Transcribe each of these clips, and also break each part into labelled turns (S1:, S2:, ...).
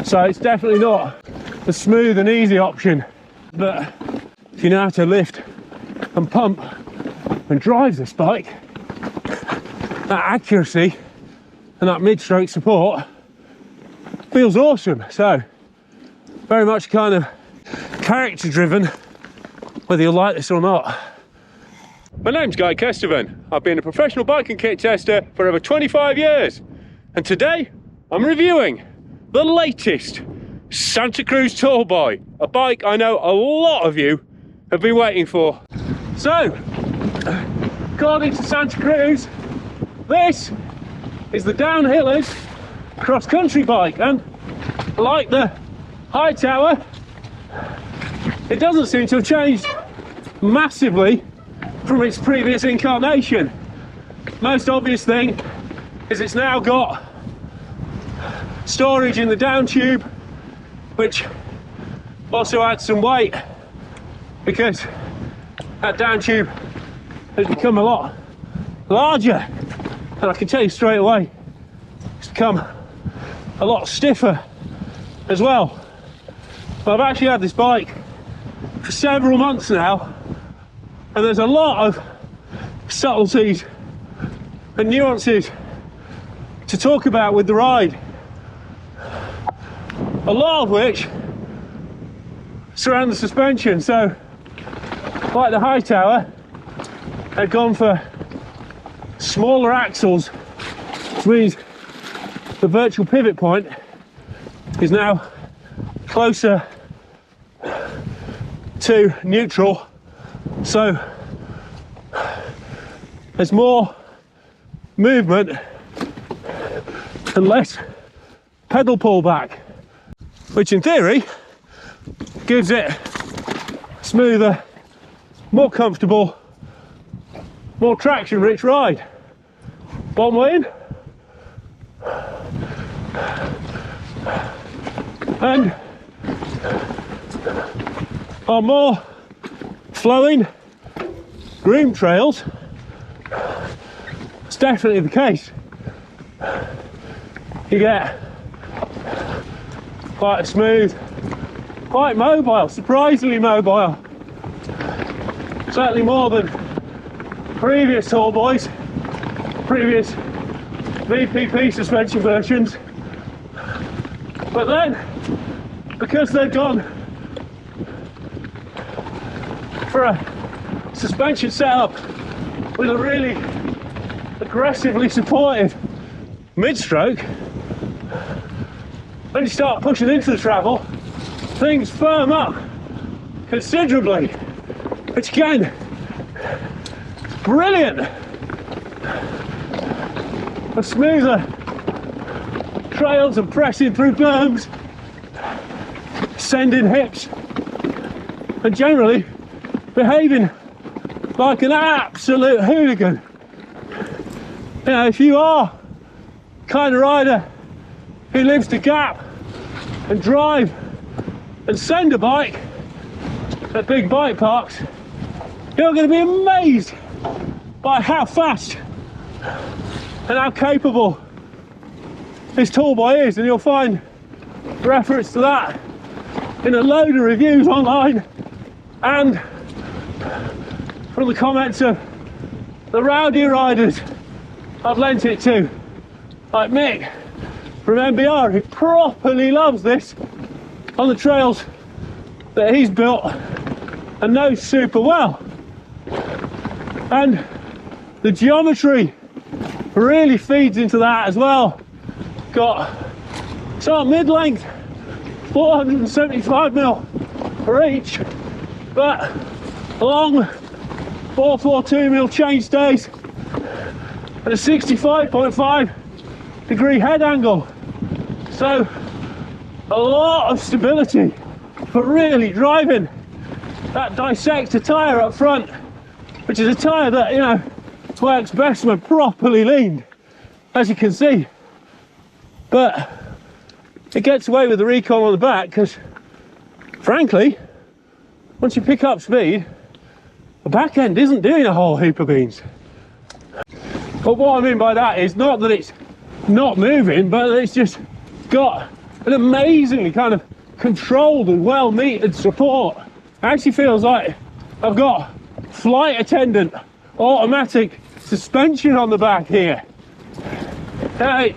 S1: So it's definitely not the smooth and easy option, but if you know how to lift and pump and drive this bike, that accuracy and that mid-stroke support feels awesome. So very much kind of character driven, whether you like this or not. My name's Guy Kestevan. I've been a professional bike and kit tester for over 25 years, and today I'm reviewing the latest Santa Cruz Tallboy, a bike I know a lot of you have been waiting for. So, according to Santa Cruz, this is the downhillers cross-country bike, and like the Hightower, it doesn't seem to have changed massively from its previous incarnation. Most obvious thing is it's now got storage in the down tube, which also adds some weight because that down tube has become a lot larger, and I can tell you straight away it's become a lot stiffer as well. But I've actually had this bike for several months now, and there's a lot of subtleties and nuances to talk about with the ride, a lot of which surround the suspension. So like the Hightower, they've gone for smaller axles, which means the virtual pivot point is now closer to neutral, so there's more movement and less pedal pullback, which in theory gives it a smoother, more comfortable, more traction rich ride. Bottom way in, and on more flowing green trails, it's definitely the case. You get quite a smooth, quite mobile, surprisingly mobile, certainly more than previous Tallboys, previous VPP suspension versions. But then, because they've gone for a suspension setup with a really aggressively supportive mid-stroke, when you start pushing into the travel, things firm up considerably, which again, is brilliant. A smoother trails and pressing through berms, sending hips, and generally behaving like an absolute hooligan. You know, if you are the kind of rider who lives to gap and drive and send a bike at big bike parks, you're going to be amazed by how fast and how capable this Tallboy is, and you'll find reference to that in a load of reviews online and from the comments of the rowdy riders I've lent it to, like Mick from MBR, who properly loves this on the trails that he's built and knows super well. And the geometry really feeds into that as well. Got sort of mid-length 475mm for each, but long 442mm chain stays and a 65.5 degree head angle. So a lot of stability for really driving that dissector tyre up front, which is a tyre that, you know, works best when properly leaned, as you can see. But it gets away with the recoil on the back because, frankly, once you pick up speed, the back end isn't doing a whole heap of beans. But what I mean by that is not that it's not moving, but it's just got an amazingly kind of controlled and well metered support. It actually feels like I've got flight attendant automatic suspension on the back here. It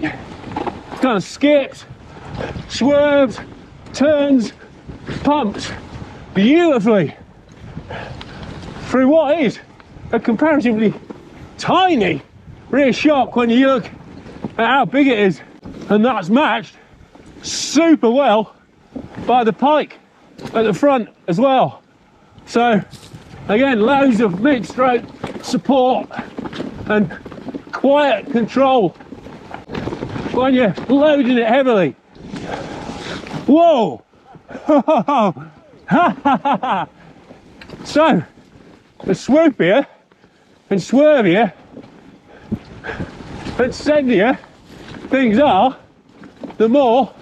S1: kind of skips, swerves, turns, pumps beautifully through what is a comparatively tiny rear shock when you look at how big it is, and that's matched super well by the pike at the front as well. So again, loads of mid-stroke support and quiet control when you're loading it heavily. Whoa! So, the swoopier and swervier and sendier things are, the more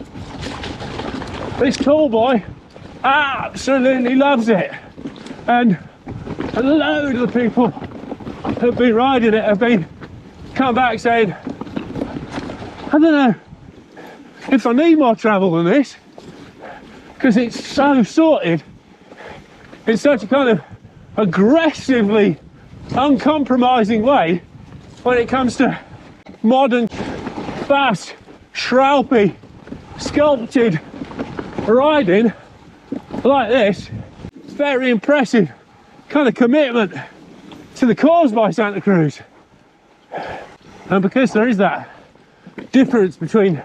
S1: this Tallboy absolutely loves it. And a load of the people who've been riding it have been come back saying, I don't know if I need more travel than this, because it's so sorted in such a kind of aggressively uncompromising way when it comes to modern, fast, shroupy, sculpted riding like this. It's very impressive kind of commitment to the cause by Santa Cruz. And because there is that difference between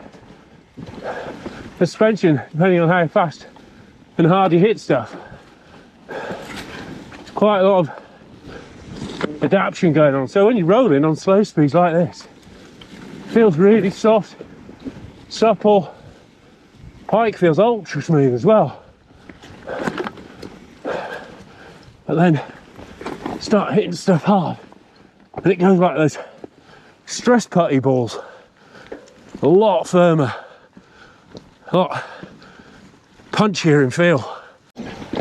S1: suspension depending on how fast and hard you hit stuff, it's quite a lot of adaptation going on. So when you're rolling on slow speeds like this, it feels really soft, supple. Pike feels ultra smooth as well. But then start hitting stuff hard and it goes like those stress putty balls. A lot firmer, a lot punchier in feel.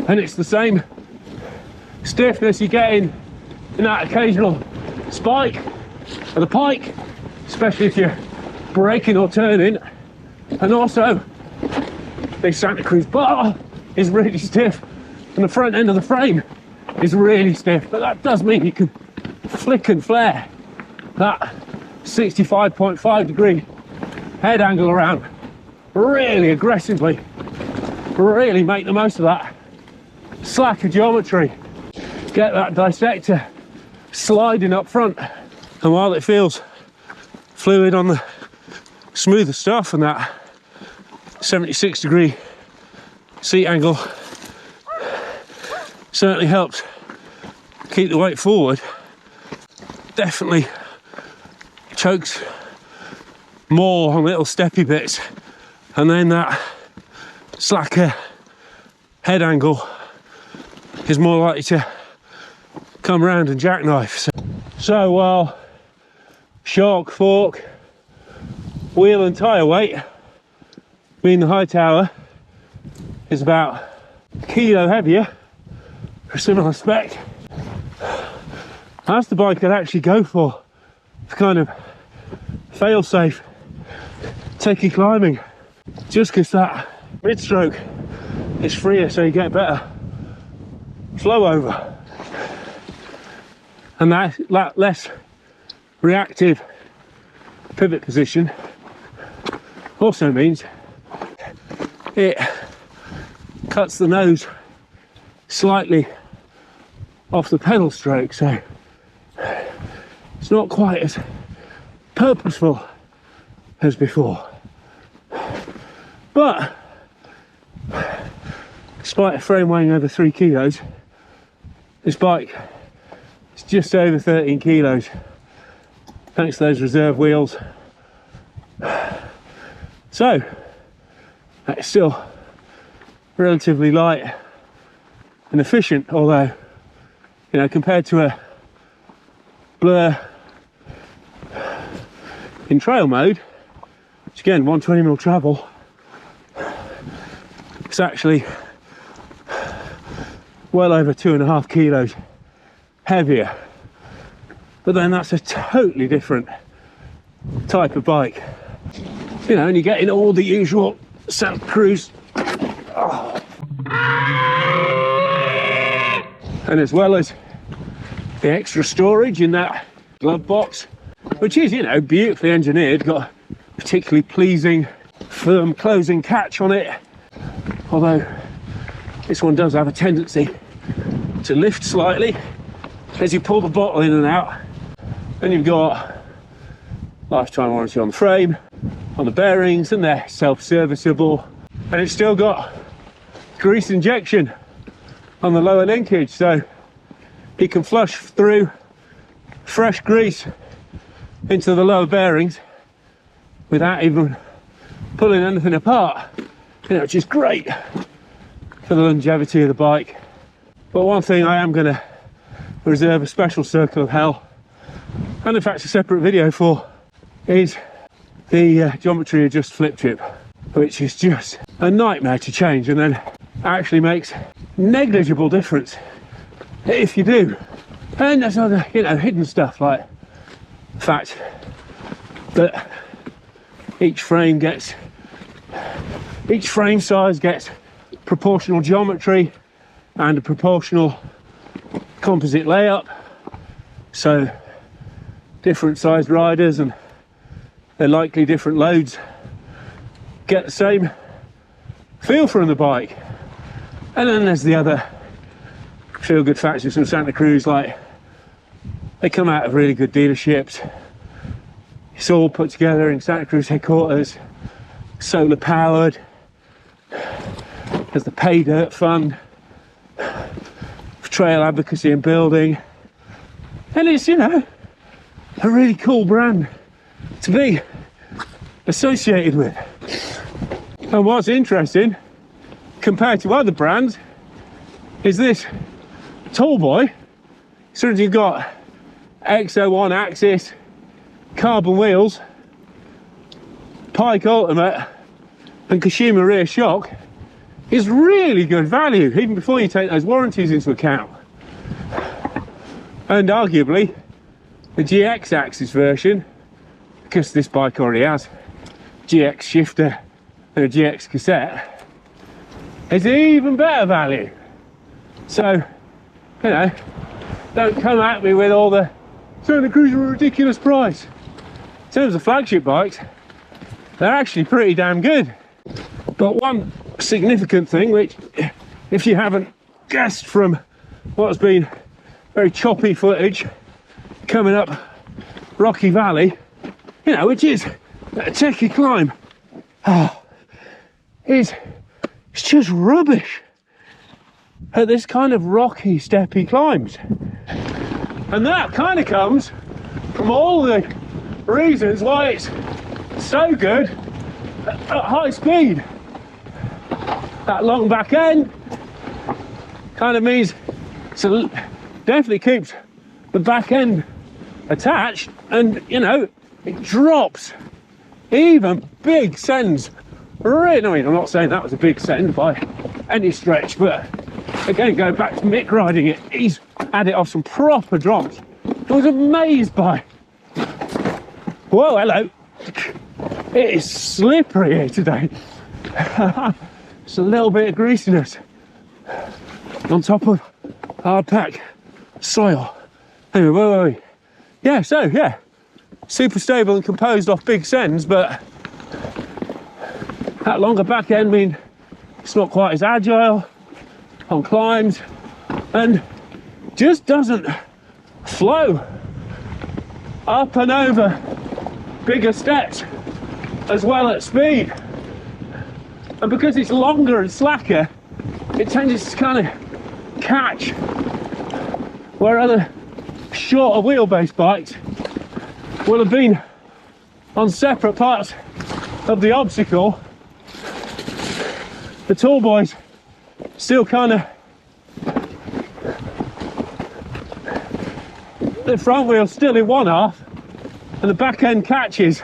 S1: And it's the same stiffness you get in that occasional spike or the pike, especially if you're braking or turning. And also, the Santa Cruz bar is really stiff and the front end of the frame is really stiff, but that does mean you can flick and flare that 65.5 degree head angle around really aggressively, really make the most of that slacker geometry, get that dissector sliding up front. And while it feels fluid on the smoother stuff and that 76 degree seat angle certainly helps keep the weight forward, definitely chokes more on little steppy bits, and then that slacker head angle is more likely to come around and jackknife. So while shock, fork, wheel and tyre weight, being the high tower is about a kilo heavier for a similar spec, that's the bike I'd actually go for kind of fail-safe techie climbing, just because that mid-stroke is freer, so you get better flow over, and that less reactive pivot position also means it cuts the nose slightly off the pedal stroke, so it's not quite as purposeful as before. But despite a frame weighing over 3 kilos, this bike is just over 13 kilos thanks to those reserve wheels. So it's still relatively light and efficient, although, you know, compared to a Blur in trail mode, which again 120mm travel, it's actually well over 2.5 kilos heavier. But then that's a totally different type of bike, you know, and you're getting all the usual Santa Cruz. Oh. And as well as the extra storage in that glove box, which is, you know, beautifully engineered, got a particularly pleasing firm closing catch on it, although this one does have a tendency to lift slightly as you pull the bottle in and out. Then you've got lifetime warranty on the frame, on the bearings, and they're self-serviceable, and it's still got grease injection on the lower linkage, so you can flush through fresh grease into the lower bearings without even pulling anything apart, you know, which is great for the longevity of the bike. But one thing I am going to reserve a special circle of hell, and in fact a separate video for, is the geometry adjust flip chip, which is just a nightmare to change, and then actually makes negligible difference if you do. And there's other, you know, hidden stuff, like the fact that each frame size gets proportional geometry and a proportional composite layup, so different sized riders and their likely different loads get the same feel from the bike. And then there's the other feel good factors from Santa Cruz, like they come out of really good dealerships, it's all put together in Santa Cruz headquarters, solar powered, there's the pay dirt fund for trail advocacy and building, and it's, you know, a really cool brand to be associated with. And what's interesting compared to other brands is this Tallboy. So you've got X01 axis, carbon wheels, Pike Ultimate and Kashima rear shock, is really good value, even before you take those warranties into account. And arguably the GX axis version, because this bike already has GX shifter and a GX cassette, is even better value. So, you know, don't come at me with all the Santa Cruz are a ridiculous price. In terms of flagship bikes, they're actually pretty damn good. But one significant thing, which if you haven't guessed from what's been very choppy footage coming up Rocky Valley, you know, which is a techie climb, it's just rubbish at this kind of rocky, steppy climbs. And that kind of comes from all the reasons why it's so good at high speed. That long back end kind of means it definitely keeps the back end attached, and, you know, it drops even big sends. Really, I mean, I'm not saying that was a big send by any stretch, but again, going back to Mick riding it, he's had it off some proper drops. I was amazed by. Whoa, hello. It is slippery here today. It's a little bit of greasiness on top of hard pack soil. Anyway, whoa. Yeah, so yeah, super stable and composed off big sends, but that longer back end means it's not quite as agile on climbs and just doesn't flow up and over bigger steps as well at speed. And because it's longer and slacker, it tends to kind of catch where other shorter wheelbase bikes will have been on separate parts of the obstacle. The Tallboy's still kind of, the front wheel's still in one half and the back end catches,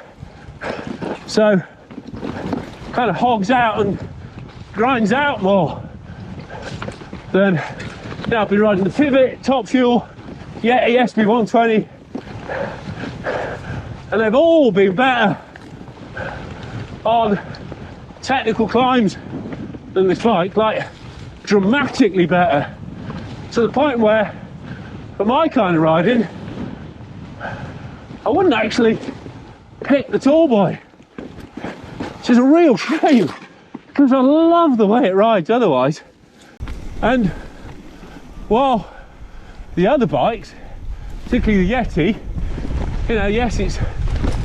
S1: so kind of hogs out and grinds out more than, you know, I've been riding the Pivot, Top Fuel, Yeti SB120, and they've all been better on technical climbs than this bike, like dramatically better, to the point where for my kind of riding I wouldn't actually pick the Tallboy, which is a real shame because I love the way it rides otherwise. And while the other bikes, particularly the Yeti, you know, yes, it's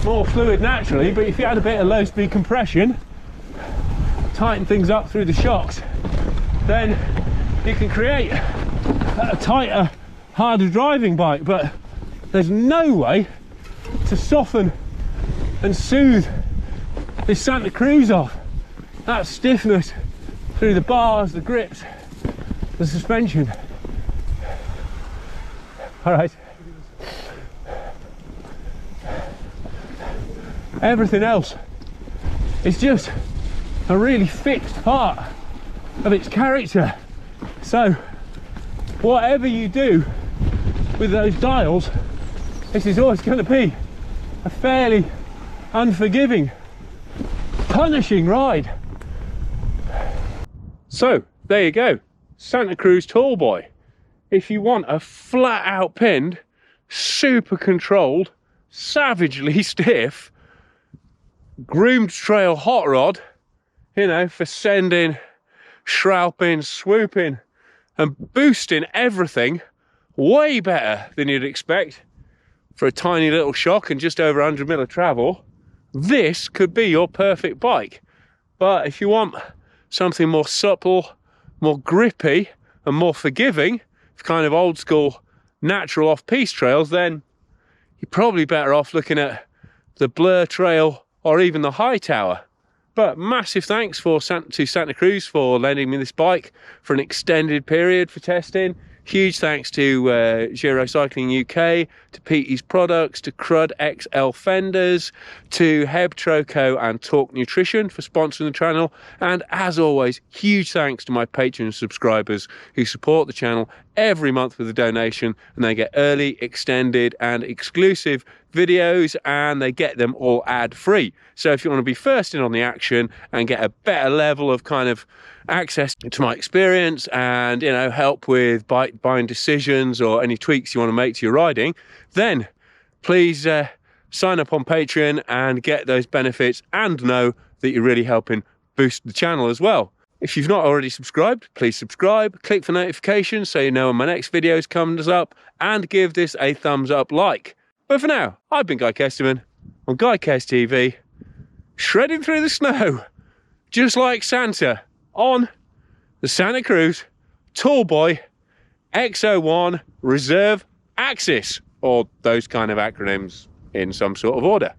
S1: more fluid naturally, but if you had a bit of low speed compression, tighten things up through the shocks, then you can create a tighter, harder driving bike. But there's no way to soften and soothe this Santa Cruz off. That stiffness through the bars, the grips, the suspension. All right. Everything else is just a really fixed part of its character. So whatever you do with those dials, this is always going to be a fairly unforgiving, punishing ride. So there you go, Santa Cruz Tallboy. If you want a flat out pinned, super controlled, savagely stiff, groomed trail hot rod, you know, for sending, shrouping, swooping and boosting everything way better than you'd expect for a tiny little shock and just over 100 mil of travel, this could be your perfect bike. But if you want something more supple, more grippy and more forgiving, kind of old school natural off-piste trails, then you're probably better off looking at the Blur Trail or even the Hightower. But massive thanks to Santa Cruz for lending me this bike for an extended period for testing. Huge thanks to Giro Cycling UK, to Petey's Products, to Crud XL Fenders, to Heb Troco and Talk Nutrition for sponsoring the channel. And as always, huge thanks to my Patreon subscribers who support the channel every month with a donation, and they get early, extended and exclusive videos, and they get them all ad-free. So if you want to be first in on the action and get a better level of kind of access to my experience and, you know, help with bike buying decisions or any tweaks you want to make to your riding, then please sign up on Patreon and get those benefits and know that you're really helping boost the channel as well. If you've not already subscribed, please subscribe, click for notifications so you know when my next video comes up, and give this a thumbs up like. But for now, I've been Guy Kesterman on Guy Kest TV, shredding through the snow, just like Santa, on the Santa Cruz Tallboy X01 Reserve Axis, or those kind of acronyms in some sort of order.